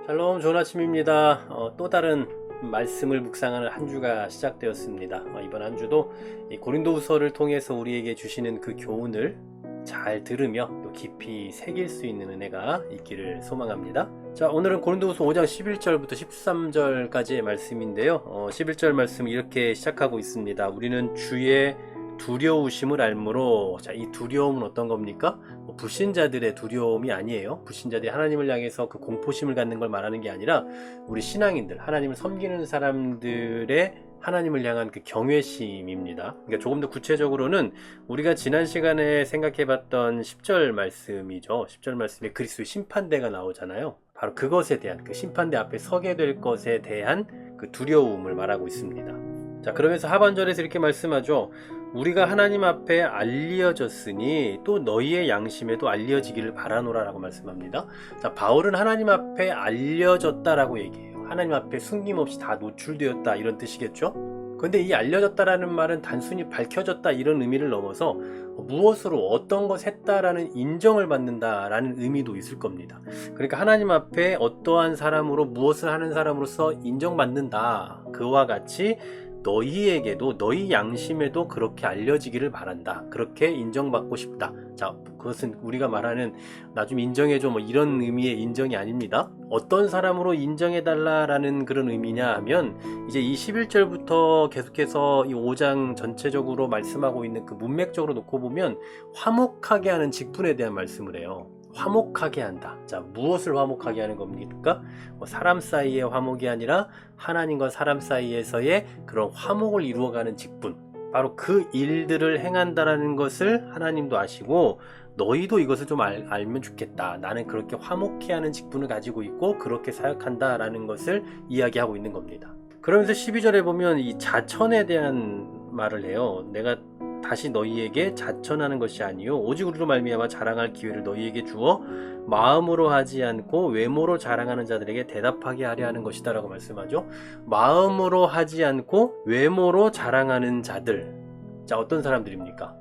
샬롬, 좋은 아침입니다. 또 다른 말씀을 묵상하는 한 주가 시작되었습니다. 이번 한 주도 이 고린도후서를 통해서 우리에게 주시는 그 교훈을 잘 들으며 또 깊이 새길 수 있는 은혜가 있기를 소망합니다. 자, 오늘은 고린도후서 5장 11절부터 13절까지의 말씀인데요. 11절 말씀 이렇게 시작하고 있습니다. 우리는 주의 두려우심을 알므로. 자, 이 두려움은 어떤 겁니까? 불신자들의 두려움이 아니에요. 불신자들이 하나님을 향해서 그 공포심을 갖는 걸 말하는 게 아니라 우리 신앙인들, 하나님을 섬기는 사람들의 하나님을 향한 그 경외심입니다. 그러니까 조금 더 구체적으로는 우리가 지난 시간에 생각해봤던 10절 말씀이죠. 10절 말씀에 그리스도의 심판대가 나오잖아요. 바로 그것에 대한, 그 심판대 앞에 서게 될 것에 대한 그 두려움을 말하고 있습니다. 자, 그러면서 하반절에서 이렇게 말씀하죠. 우리가 하나님 앞에 알려졌으니 또 너희의 양심에도 알려지기를 바라노라 라고 말씀합니다. 자, 바울은 하나님 앞에 알려졌다라고 얘기해요. 하나님 앞에 숨김없이 다 노출되었다, 이런 뜻이겠죠. 근데 이 알려졌다라는 말은 단순히 밝혀졌다 이런 의미를 넘어서 무엇으로 어떤 것 했다라는 인정을 받는다라는 의미도 있을 겁니다. 그러니까 하나님 앞에 어떠한 사람으로, 무엇을 하는 사람으로서 인정받는다, 그와 같이 너희에게도, 너희 양심에도 그렇게 알려지기를 바란다. 그렇게 인정받고 싶다. 자, 그것은 우리가 말하는 나 좀 인정해줘 뭐 이런 의미의 인정이 아닙니다. 어떤 사람으로 인정해달라라는 그런 의미냐 하면, 이제 이 11절부터 계속해서 이 5장 전체적으로 말씀하고 있는 그 문맥적으로 놓고 보면 화목하게 하는 직분에 대한 말씀을 해요. 화목하게 한다. 자, 무엇을 화목하게 하는 겁니까? 사람 사이의 화목이 아니라 하나님과 사람 사이에서의 그런 화목을 이루어가는 직분, 바로 그 일들을 행한다라는 것을 하나님도 아시고 너희도 이것을 좀 알면 좋겠다. 나는 그렇게 화목해 하는 직분을 가지고 있고 그렇게 사역한다라는 것을 이야기하고 있는 겁니다. 그러면서 12절에 보면 이 자천에 대한 말을 해요. 내가 다시 너희에게 자천하는 것이 아니요 오직 우리로 말미암아 자랑할 기회를 너희에게 주어 마음으로 하지 않고 외모로 자랑하는 자들에게 대답하게 하려 하는 것이다 라고 말씀하죠. 마음으로 하지 않고 외모로 자랑하는 자들. 자, 어떤 사람들입니까?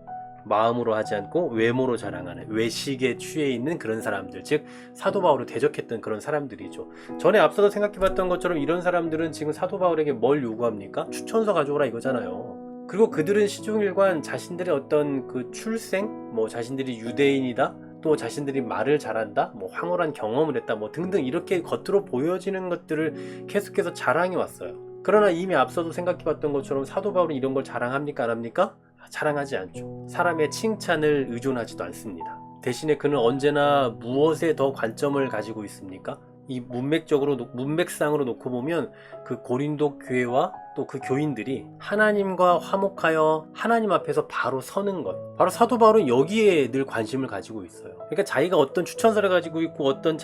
마음으로 하지 않고 외모로 자랑하는, 외식에 취해 있는 그런 사람들, 즉 사도 바울을 대적했던 그런 사람들이죠. 전에 앞서서 생각해봤던 것처럼 이런 사람들은 지금 사도 바울에게 뭘 요구합니까? 추천서 가져오라 이거잖아요. 그리고 그들은 시종일관 자신들의 어떤 그 출생, 뭐 자신들이 유대인이다, 또 자신들이 말을 잘한다, 뭐 황홀한 경험을 했다, 뭐 등등 이렇게 겉으로 보여지는 것들을 계속해서 자랑해 왔어요. 그러나 이미 앞서도 생각해봤던 것처럼 사도 바울은 이런 걸 자랑합니까, 안 합니까? 자랑하지 않죠. 사람의 칭찬을 의존하지도 않습니다. 대신에 그는 언제나 무엇에 더 관점을 가지고 있습니까? 이 문맥상으로 놓고 보면 그 고린도 교회와 또 그 교인들이 하나님과 화목하여 하나님 앞에서 바로 서는 것, 바로 사도 바울은 여기에 늘 관심을 가지고 있어요. 그러니까 자기가 어떤 추천서를 가지고 있고 어떤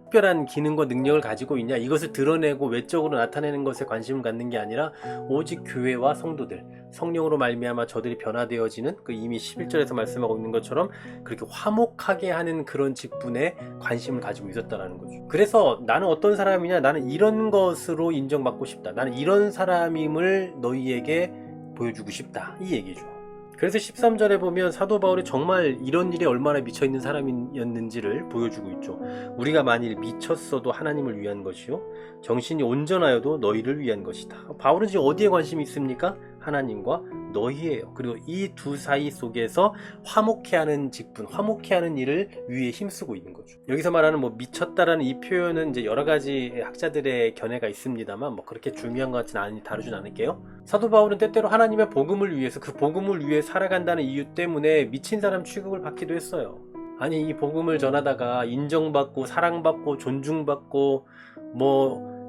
특별한 기능과 능력을 가지고 있냐, 이것을 드러내고 외적으로 나타내는 것에 관심을 갖는 게 아니라 오직 교회와 성도들, 성령으로 말미암아 저들이 변화되어지는, 그 이미 11절에서 말씀하고 있는 것처럼 그렇게 화목하게 하는 그런 직분에 관심을 가지고 있었다는 거죠. 그래서 나는 어떤 사람이냐, 나는 이런 것으로 인정받고 싶다, 나는 이런 사람임을 너희에게 보여주고 싶다, 이 얘기죠. 그래서 13절에 보면 사도 바울이 정말 이런 일에 얼마나 미쳐있는 사람이었는지를 보여주고 있죠. 우리가 만일 미쳤어도 하나님을 위한 것이요 정신이 온전하여도 너희를 위한 것이다. 바울은 지금 어디에 관심이 있습니까? 하나님과 너희예요. 그리고 이 두 사이 속에서 화목해하는 직분, 화목해하는 일을 위해 힘쓰고 있는 거죠. 여기서 말하는 미쳤다라는 이 표현은 이제 여러 가지 학자들의 견해가 있습니다만 그렇게 중요한 것 같지는 다루진 않을게요. 사도 바울은 때때로 하나님의 복음을 위해서, 그 복음을 위해 살아간다는 이유 때문에 미친 사람 취급을 받기도 했어요. 아니, 이 복음을 전하다가 인정받고 사랑받고 존중받고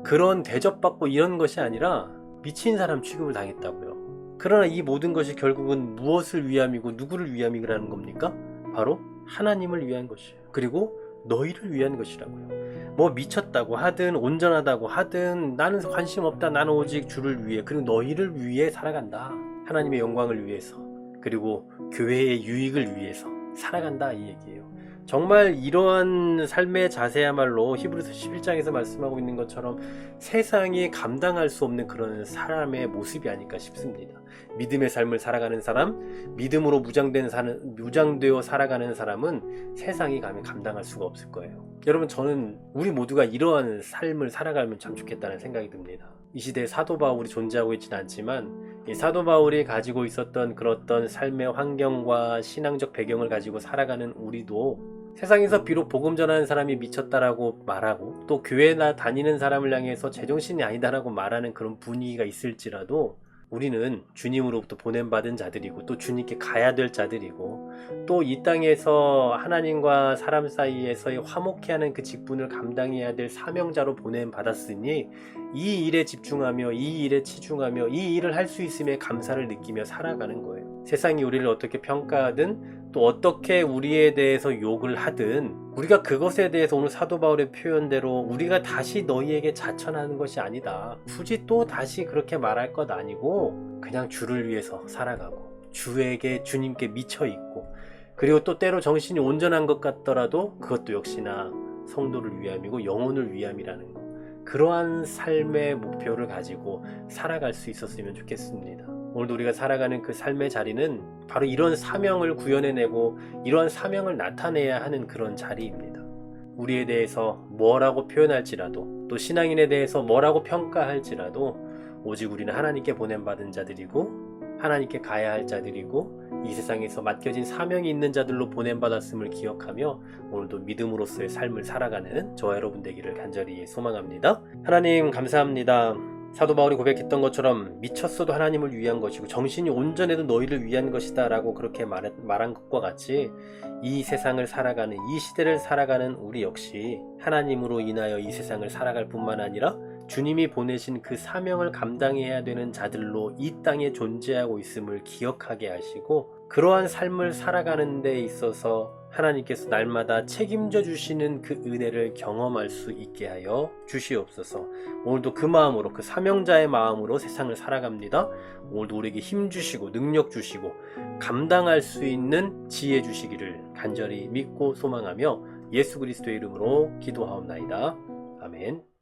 그런 대접받고 이런 것이 아니라 미친 사람 취급을 당했다고요. 그러나 이 모든 것이 결국은 무엇을 위함이고 누구를 위함이라는 겁니까? 바로 하나님을 위한 것이에요. 그리고 너희를 위한 것이라고요. 미쳤다고 하든 온전하다고 하든 나는 관심 없다, 나는 오직 주를 위해, 그리고 너희를 위해 살아간다. 하나님의 영광을 위해서, 그리고 교회의 유익을 위해서 살아간다, 이 얘기예요. 정말 이러한 삶의 자세야말로 히브리서 11장에서 말씀하고 있는 것처럼 세상이 감당할 수 없는 그런 사람의 모습이 아닐까 싶습니다. 믿음의 삶을 살아가는 사람, 믿음으로 무장되어 살아가는 사람은 세상이 감히 감당할 수가 없을 거예요. 여러분, 저는 우리 모두가 이러한 삶을 살아가면 참 좋겠다는 생각이 듭니다. 이 시대에 사도 바울이 존재하고 있지는 않지만 이 사도 바울이 가지고 있었던 그런 삶의 환경과 신앙적 배경을 가지고 살아가는 우리도 세상에서 비록 복음 전하는 사람이 미쳤다라고 말하고 또 교회나 다니는 사람을 향해서 제정신이 아니다라고 말하는 그런 분위기가 있을지라도 우리는 주님으로부터 보냄받은 자들이고 또 주님께 가야 될 자들이고 또 이 땅에서 하나님과 사람 사이에서의 화목케 하는 그 직분을 감당해야 될 사명자로 보냄받았으니 이 일에 집중하며 이 일에 치중하며 이 일을 할 수 있음에 감사를 느끼며 살아가는 거예요. 세상이 우리를 어떻게 평가하든 또 어떻게 우리에 대해서 욕을 하든 우리가 그것에 대해서 오늘 사도 바울의 표현대로 우리가 다시 너희에게 자천하는 것이 아니다. 굳이 또 다시 그렇게 말할 것 아니고 그냥 주를 위해서 살아가고 주님께 미쳐 있고 그리고 또 때로 정신이 온전한 것 같더라도 그것도 역시나 성도를 위함이고 영혼을 위함이라는 것. 그러한 삶의 목표를 가지고 살아갈 수 있었으면 좋겠습니다. 오늘도 우리가 살아가는 그 삶의 자리는 바로 이런 사명을 구현해내고 이러한 사명을 나타내야 하는 그런 자리입니다. 우리에 대해서 뭐라고 표현할지라도 또 신앙인에 대해서 뭐라고 평가할지라도 오직 우리는 하나님께 보냄받은 자들이고 하나님께 가야 할 자들이고 이 세상에서 맡겨진 사명이 있는 자들로 보냄받았음을 기억하며 오늘도 믿음으로서의 삶을 살아가는 저와 여러분 되기를 간절히 소망합니다. 하나님 감사합니다. 사도 바울이 고백했던 것처럼 미쳤어도 하나님을 위한 것이고 정신이 온전해도 너희를 위한 것이다 라고 그렇게 말한 것과 같이 이 세상을 살아가는 이 시대를 살아가는 우리 역시 하나님으로 인하여 이 세상을 살아갈 뿐만 아니라 주님이 보내신 그 사명을 감당해야 되는 자들로 이 땅에 존재하고 있음을 기억하게 하시고 그러한 삶을 살아가는 데 있어서 하나님께서 날마다 책임져 주시는 그 은혜를 경험할 수 있게 하여 주시옵소서. 오늘도 그 마음으로 그 사명자의 마음으로 세상을 살아갑니다. 오늘도 우리에게 힘 주시고 능력 주시고 감당할 수 있는 지혜 주시기를 간절히 믿고 소망하며 예수 그리스도의 이름으로 기도하옵나이다. 아멘.